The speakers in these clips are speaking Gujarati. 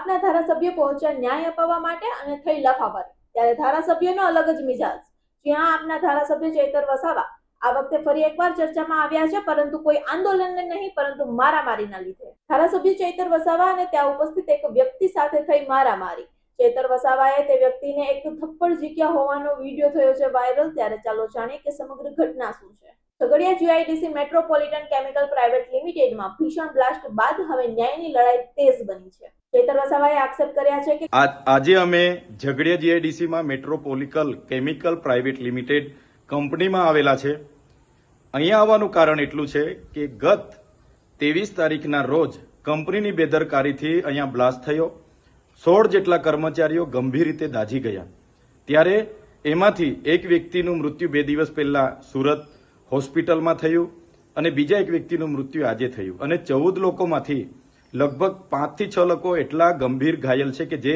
આપના ધારાસભ્ય પહોંચ્યા ન્યાય અપાવવા માટે અને થઈ લફાફારી, ત્યારે ધારાસભ્યનો અલગ જ મિજાજ। જ્યાં આપના ધારાસભ્ય ચૈતર વસાવા આ વખતે ફરી એકવાર ચર્ચામાં આવ્યા છે, પરંતુ કોઈ આંદોલનને નહીં પરંતુ મારામારીના લીધે। ધારાસભ્ય ચૈતર વસાવા અને ત્યાં ઉપસ્થિત એક વ્યક્તિ સાથે થઈ મારામારી। ચૈતર વસાવાએ તે વ્યક્તિને એક થપ્પડ ઝીક્યા હોવાનો વિડીયો થયો છે વાયરલ। ત્યારે ચાલો જાણીએ કે સમગ્ર ઘટના શું છે। Jhagadia GIDC Metropolitan Chemical Private લિમિટેડમાં ભીષણ બ્લાસ્ટ બાદ હવે ન્યાયની લડાઈ તેજ બની છે। ચૈતર વસાવાએ આક્ષેપ કર્યા છે કે આજે અમે ઝઘડિયા જીઆઈડીસીમાં મેટ્રોપોલિટન કેમિકલ પ્રાઇવેટ લિમિટેડ કંપનીમાં આવેલા છે। અહીંયા આવવાનું કારણ એટલું છે કે ગત 23 તારીખના રોજ કંપનીની બેદરકારીથી અહીંયા બ્લાસ્ટ થયો। 16 જેટલા કર્મચારીઓ ગંભીર રીતે દાઝી ગયા। ત્યારે એમાંથી એક વ્યક્તિનું મૃત્યુ 2 દિવસ પહેલા સુરત હોસ્પિટલમાં થયું અને બીજા એક વ્યક્તિનું મૃત્યુ આજે થયું અને 14 લોકોમાંથી લગભગ 5 થી 6 લોકો એટલા ગંભીર ઘાયલ છે કે જે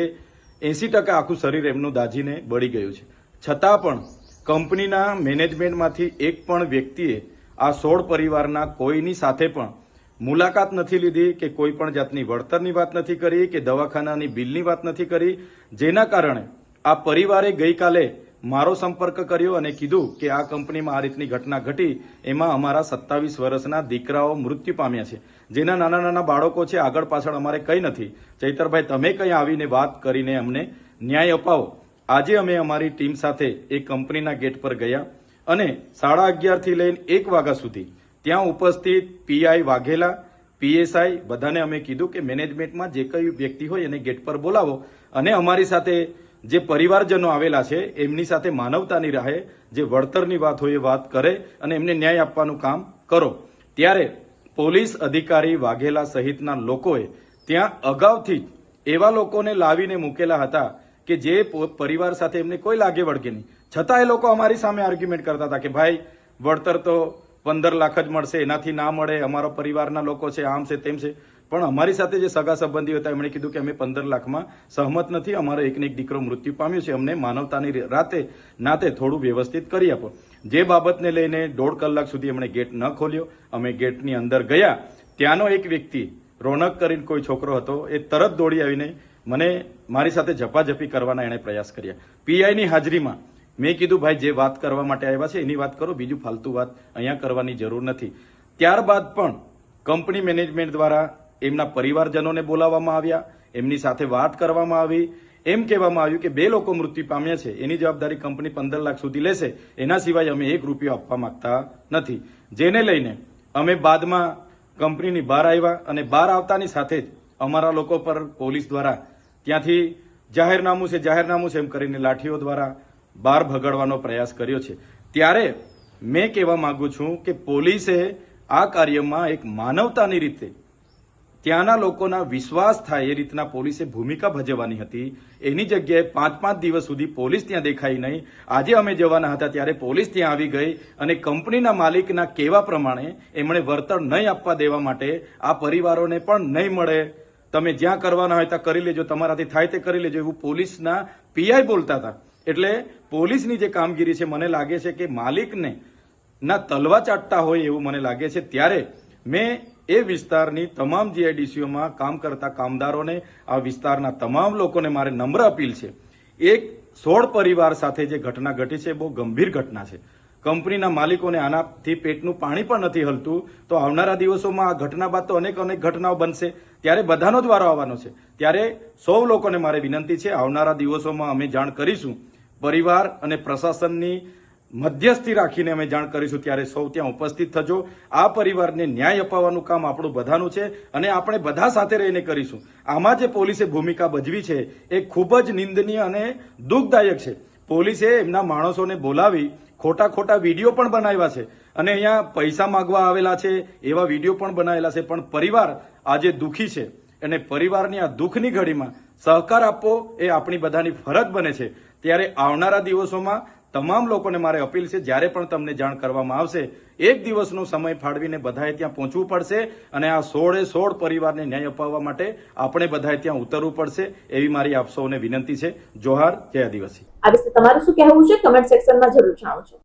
80% આખું શરીર એમનું દાઝીને બળી ગયું છે। છતાં પણ કંપનીના મેનેજમેન્ટમાંથી એક પણ વ્યક્તિએ આ 16 પરિવારના કોઈની સાથે પણ મુલાકાત નથી લીધી કે કોઈ પણ જાતની વળતરની વાત નથી કરી કે દવાખાનાની બિલની વાત નથી કરી, જેના કારણે આ પરિવારે ગઈકાલે મારો સંપર્ક કર્યો અને કીધું કે આ કંપનીમાં આ રીતની ઘટના ઘટી, એમાં અમારા 27 વર્ષના દીકરાઓ મૃત્યુ પામ્યા છે, જેના નાના નાના બાળકો છે। આગળ પાછળ અમારે કંઈ નથી। ચૈતરભાઈ, તમે કંઈ આવીને વાત કરીને અમને ન્યાય અપાવો। આજે અમે અમારી ટીમ સાથે એ કંપનીના ગેટ પર ગયા અને 11:30 થી લઈને 1 વાગ્યા સુધી ત્યાં ઉપસ્થિત પીઆઈ વાઘેલા, પીએસઆઈ બધાને અમે કીધું કે મેનેજમેન્ટમાં જે કઈ વ્યક્તિ હોય એને ગેટ પર બોલાવો અને અમારી સાથે જે પરિવારજનો આવેલા છે એમની સાથે માનવતાની રાહે જે વળતરની વાત હોય એ વાત કરે અને એમને ન્યાય આપવાનું કામ કરો। ત્યારે પોલીસ અધિકારી વાઘેલા સહિતના લોકોએ ત્યાં અગાઉથી એવા લોકોને લાવીને મૂકેલા હતા કે જે પરિવાર સાથે એમને કોઈ લાગે વળગે નહીં, છતાં એ લોકો અમારી સામે આર્ગ્યુમેન્ટ કરતા હતા કે ભાઈ વળતર તો 15 લાખ જ મળશે, એનાથી ના મળે, અમારો પરિવારના લોકો છે, આમ છે તેમ છે। પણ અમારી સાથે જે સગા સંબંધીઓ હતા એમણે કીધું કે અમે 15 લાખમાં સહમત નથી, અમારો એકને એક દીકરો મૃત્યુ પામ્યો છે, અમને માનવતાની નાતે થોડું વ્યવસ્થિત કરી આપો। જે બાબતને લઈને 1.5 કલાક સુધી એમણે ગેટ ન ખોલ્યો। અમે ગેટની અંદર ગયા, ત્યાંનો એક વ્યક્તિ રોનક કરીને કોઈ છોકરો હતો, એ તરત દોડી આવીને મારી સાથે ઝપાઝપી કરવાના એણે પ્રયાસ કર્યા। પીઆઈની હાજરીમાં મેં કીધું ભાઈ જે વાત કરવા માટે આવ્યા છે એની વાત કરો, બીજું ફાલતુ વાત અહીંયા કરવાની જરૂર નથી। ત્યારબાદ પણ કંપની મેનેજમેન્ટ દ્વારા એમના પરિવારજનોને બોલાવવામાં આવ્યા, એમની સાથે વાત કરવામાં આવી। એમ કહેવામાં આવ્યું કે 2 લોકો મૃત્યુ પામ્યા છે, એની જવાબદારી કંપની 15 લાખ સુધી લેશે, એના સિવાય અમે 1 રૂપિયો આપવા માંગતા નથી। જેને લઈને અમે બાદમાં કંપનીની બહાર આવ્યા અને બહાર આવતાની સાથે જ અમારા લોકો પર પોલીસ દ્વારા ત્યાંથી જાહેરનામું છે એમ કરીને લાઠીઓ દ્વારા બહાર ભગાડવાનો પ્રયાસ કર્યો છે। ત્યારે મેં કહેવા માંગુ છું કે પોલીસે આ કાર્યમાં એક માનવતાની રીતે ત્યાંના લોકોના વિશ્વાસ થાય એ રીતના પોલીસે ભૂમિકા ભજવવાની હતી। એની જગ્યાએ 5-5 દિવસ સુધી પોલીસ ત્યાં દેખાઈ નહીં। આજે અમે જવાના હતા ત્યારે પોલીસ ત્યાં આવી ગઈ અને કંપનીના માલિકના કહેવા પ્રમાણે એમણે વળતર નહીં આપવા દેવા માટે આ પરિવારોને પણ નહીં મળે, તમે જ્યાં કરવાના હોય ત્યાં કરી લેજો, તમારાથી થાય તે કરી લેજો, એવું પોલીસના પીઆઈ બોલતા હતા। એટલે પોલીસની જે કામગીરી છે મને લાગે છે કે માલિકને ના તલવા ચાટતા હોય એવું મને લાગે છે। ત્યારે મેં એ વિસ્તારની તમામ જીઆઈડીસીઓમાં કામ કરતા કામદારોને, આ વિસ્તારના તમામ લોકોને મારે નમ્ર અપીલ છે, એક 16 પરિવાર સાથે જે ઘટના ઘટી છે બહુ ગંભીર ઘટના છે। કંપનીના માલિકોને આનાથી પેટનું પાણી પણ નથી હલતું, તો આવનારા દિવસોમાં આ ઘટના બાદ તો અનેક ઘટનાઓ બનશે, ત્યારે બધાનો જ વારો આવવાનો છે। ત્યારે સૌ લોકોને મારે વિનંતી છે, આવનારા દિવસોમાં અમે જાણ કરીશું, પરિવાર અને પ્રશાસનની મધ્યસ્થી રાખીને અમે જાણ કરીશું, ત્યારે સૌ ત્યાં ઉપસ્થિત થજો। આ પરિવારને ન્યાય અપાવવાનું કામ આપણું બધાનું છે અને આપણે બધા સાથે રહીને કરીશું। આમાં જે પોલીસે ભૂમિકા ભજવી છે એ ખૂબ જ નિંદનીય અને દુઃખદાયક છે। પોલીસે એમના માણસોને બોલાવી ખોટા વિડીયો પણ બનાવ્યા છે અને અહીંયા પૈસા માંગવા આવેલા છે એવા વિડીયો પણ બનાવેલા છે, પણ પરિવાર આજે દુઃખી છે અને પરિવારની આ દુઃખની ઘડીમાં સહકાર આપવો એ આપણી બધાની ફરજ બને છે। ત્યારે આવનારા દિવસોમાં તમામ લોકોને મારે અપીલ છે, જ્યારે પણ તમને જાણ કરવામાં આવશે 1 દિવસનો સમય ફાળવીને બધાએ ત્યાં પહોંચવું પડશે અને આ 16 પરિવારને ન્યાય અપાવવા માટે આપણે બધાએ ત્યાં ઉતરવું પડશે, એવી મારી આપ સૌને વિનંતી છે। જોહાર, જય આદિવાસી। આ વિશે તમારું શું કહેવું છે? કમેન્ટ સેક્શનમાં જરૂર જણાવજો।